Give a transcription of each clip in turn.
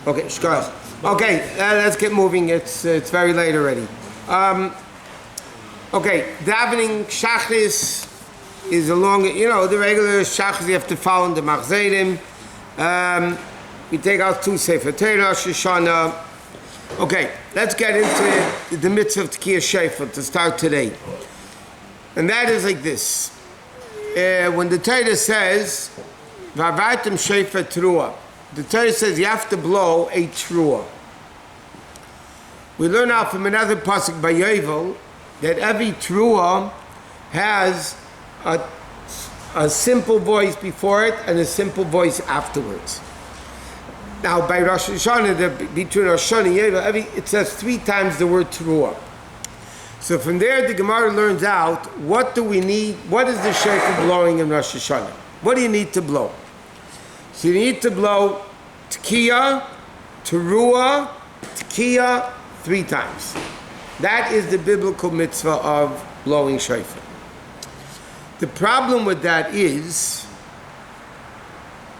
Okay, shkar. Okay, let's get moving. It's very late already. Okay, davening shachris is a long, the regular shachris you have to follow in the machzerim. We take out 2 Sefer Torah, Rosh Hashanah. Okay, let's get into the mitzvah of Tekiyah Shofar to start today. And that is like this. When the Torah says, V'avartem Shofar Teruah, the Torah says you have to blow a teruah. We learn out from another pasuk by Yovel that every teruah has a simple voice before it and a simple voice afterwards. Now, by Rosh Hashanah, between Rosh Hashanah and Yovel, it says 3 times the word teruah. So from there, the Gemara learns out what do we need. What is the shofar blowing in Rosh Hashanah? What do you need to blow? So you need to blow Tekiyah, Teruah, Tekiyah 3 times. That is the biblical mitzvah of blowing shofar. The problem with that is,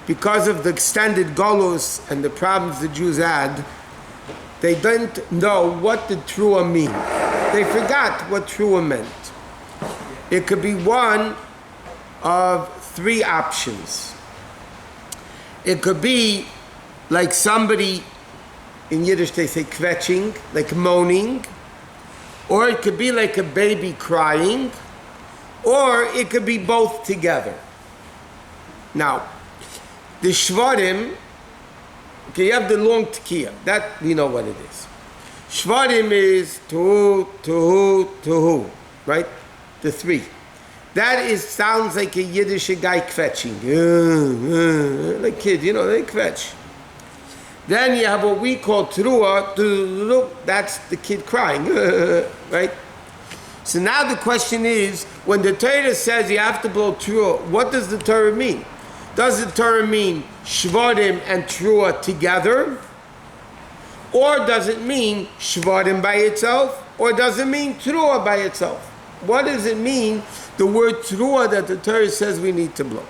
because of the extended golus and the problems the Jews had, they didn't know what the Teruah mean. They forgot what Teruah meant. It could be one of 3 options. It could be like somebody, in Yiddish they say kvetching, like moaning, or it could be like a baby crying, or it could be both together. Now, the Shvarim, okay, you have the long Tekiyah, that we know what it is. Shvarim is tuhu, right? The 3. That sounds like a Yiddish guy kvetching. Like kids, they kvetch. Then you have what we call teruah, that's the kid crying, right? So now the question is, when the Torah says you have to blow teruah, what does the Torah mean? Does the Torah mean shvarim and teruah together? Or does it mean shvarim by itself? Or does it mean teruah by itself? What does it mean, the word teruah that the Torah says we need to blow?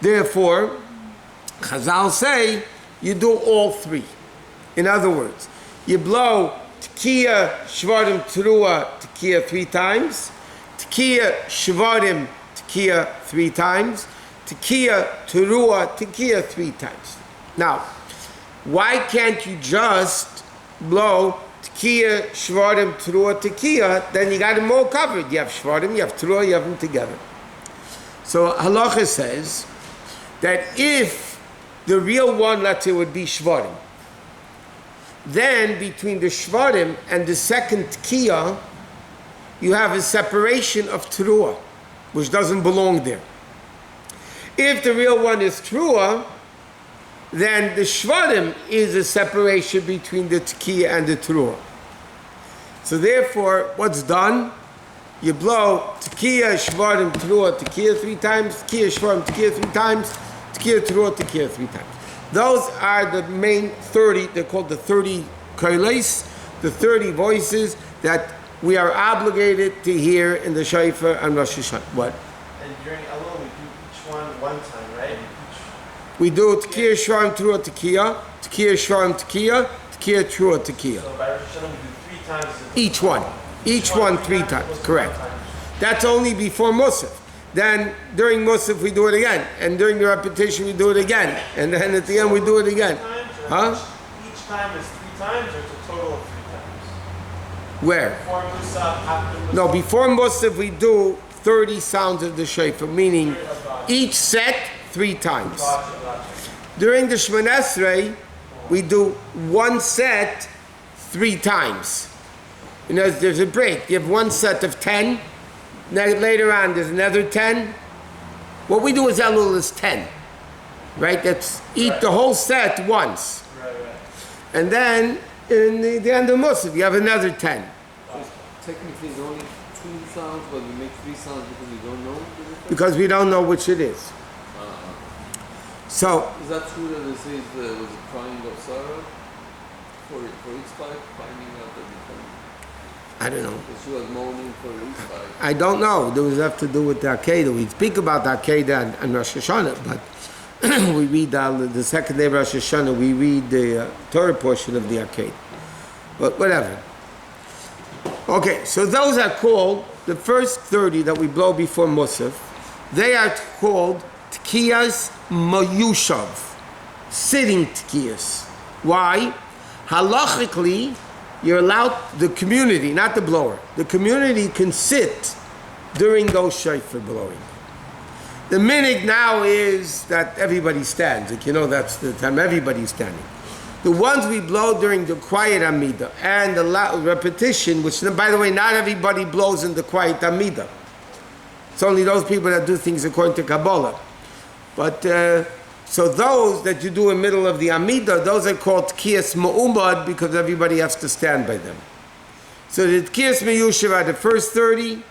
Therefore, Chazal say, you do all 3. In other words, you blow Tekiyah, Shvarim, Teruah, Tekiyah 3 times, Tekiyah, Shvarim, Tekiyah 3 times, Tekiyah, Teruah, Tekiyah 3 times. Now, why can't you just blow Tekiyah, Shvarim, Teruah, Tekiyah? Then you got them all covered. You have Shvarim, you have Teruah, you have them together. So Halacha says that if the real one, let's say, would be Shvarim, then between the Shvarim and the second Tekiyah, you have a separation of Teruah, which doesn't belong there. If the real one is Teruah, then the Shvarim is a separation between the Tekiyah and the Teruah. So therefore, what's done? You blow Tekiyah, Shvarim, Teruah, Tekiyah 3 times, Tekiyah, Shvarim, Tekiyah 3 times, Tekiyah, Teruah, Tekiyah 3 times. Those are the main 30, they're called the 30 koiles, the 30 voices that we are obligated to hear in the Shofar and Rosh Hashanah. What? And during Elul, we do each one time, right? We do Tekiyah, Shvarim, Teruah, Tekiyah, Tekiyah, Shvarim, Tekiyah, Tekiyah, Teruah, Tekiyah. So by Rosh Hashanah, we do 3 times. Each one. Each one 3 times, correct. That's only before Musaf. Then during Musaf we do it again, and during the repetition we do it again, and then at the end we do it again. Huh? Each time is 3 times, or it's a total of 3 times? Where? Before Musaf, after Musaf? No, before Musaf we do 30 sounds of the shofar, meaning each set 3 times. During the Shemoneh Esrei, we do 1 set 3 times. There's a break. You have 1 set of 10. Later on, there's another 10. What we do is Elul is 10, right? That's eat the whole set once. Right. And then, in the end of Musaf, you have another 10. Technically, it's only 2 sounds, but we make 3 sounds because we don't know the difference? Because we don't know which it is. So, is that true that it says was it crying of Sarah for each fight, finding out that I don't know. Because she was moaning for each fight? I don't know. There was have to do with the Akedah. We speak about the Akedah and Rosh Hashanah, but we read the second day of Rosh Hashanah, we read the Torah portion of the arcade. But whatever. Okay, so those are called, the first 30 that we blow before Musaf, they are called Tkiyas Mayushav, sitting Tkiyas. Why? Halachically, you're allowed, the community, not the blower, the community can sit during those shofar blowing. The minig now is that everybody stands. Like, you know, that's the time everybody's standing. The ones we blow during the quiet Amida and the repetition, which, by the way, not everybody blows in the quiet Amida. It's only those people that do things according to Kabbalah. But, so those that you do in the middle of the Amida, those are called Tkiyas Ma'umad because everybody has to stand by them. So the Tkiyas Meyushav are the first 30,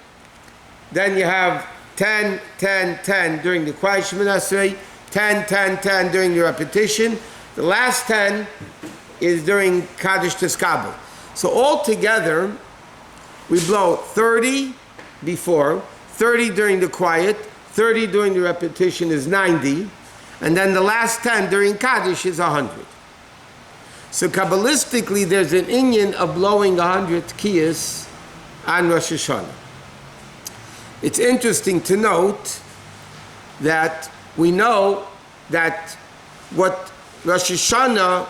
then you have 10, 10, 10 during the quiet Shemoneh Esrei, 10, 10, 10 during the repetition. The last 10 is during Kaddish Teskabel. So altogether, we blow 30 before, 30 during the quiet, 30 during the repetition is 90, and then the last 10 during Kaddish is 100. So Kabbalistically, there's an inyan of blowing 100 tkiyas on Rosh Hashanah. It's interesting to note that we know that what Rosh Hashanah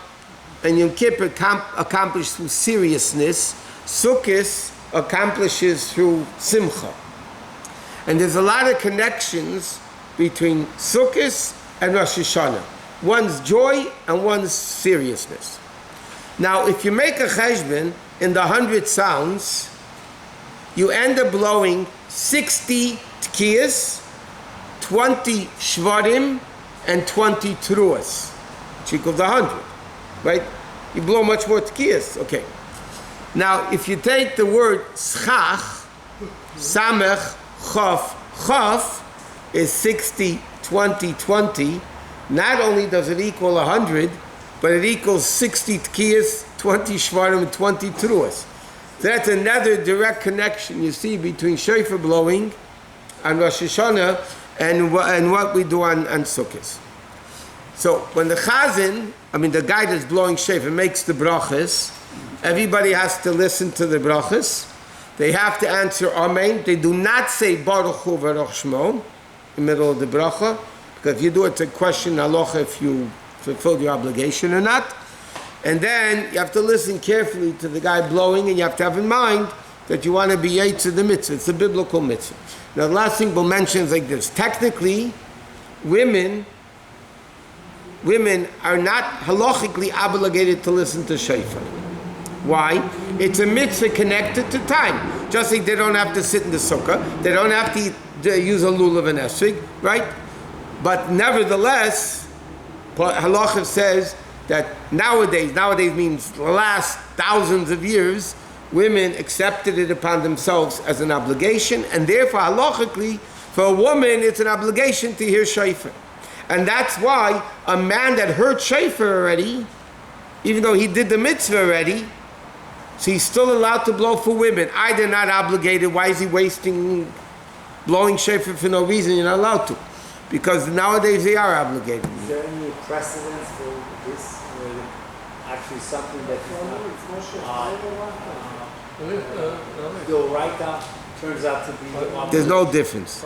and Yom Kippur accomplish through seriousness, Sukkot accomplishes through simcha. And there's a lot of connections between Sukkot and Rosh Hashanah. One's joy and one's seriousness. Now, if you make a cheshbon in the 100 sounds, you end up blowing 60 tkiyas, 20 shvarim, and 20 truas, which equals 100, right? You blow much more tkiyas, okay. Now, if you take the word schach, samech, chaf, chaf is 60, 20, 20. Not only does it equal 100, but it equals 60 tkiyas, 20 shvarim, and 20 truas. That's another direct connection you see between shofar blowing on Rosh Hashanah and what we do on Sukkot. So when the chazan, the guy that's blowing shofar makes the brachas, everybody has to listen to the brachas. They have to answer Amen. They do not say Baruch Hu Baruch Shmo in the middle of the bracha, because if you do it, it's a question halacha if you fulfill your obligation or not. And then you have to listen carefully to the guy blowing, and you have to have in mind that you want to be yetz of the mitzvah. It's a biblical mitzvah. Now the last thing we'll mention is like this. Technically, women are not halachically obligated to listen to shofar. Why? It's a mitzvah connected to time. Just like they don't have to sit in the sukkah, they don't have to use a lulav and esrog, right? But nevertheless, halacha says that nowadays means the last thousands of years, women accepted it upon themselves as an obligation, and therefore halachically, for a woman, it's an obligation to hear shofar. And that's why a man that heard shofar already, even though he did the mitzvah already, so he's still allowed to blow for women. Either not obligated, why is he wasting blowing shofar for no reason? You're not allowed to. Because nowadays they are obligated. Is there any precedence for this? Actually something that you'll write down turns out to be... There's no difference.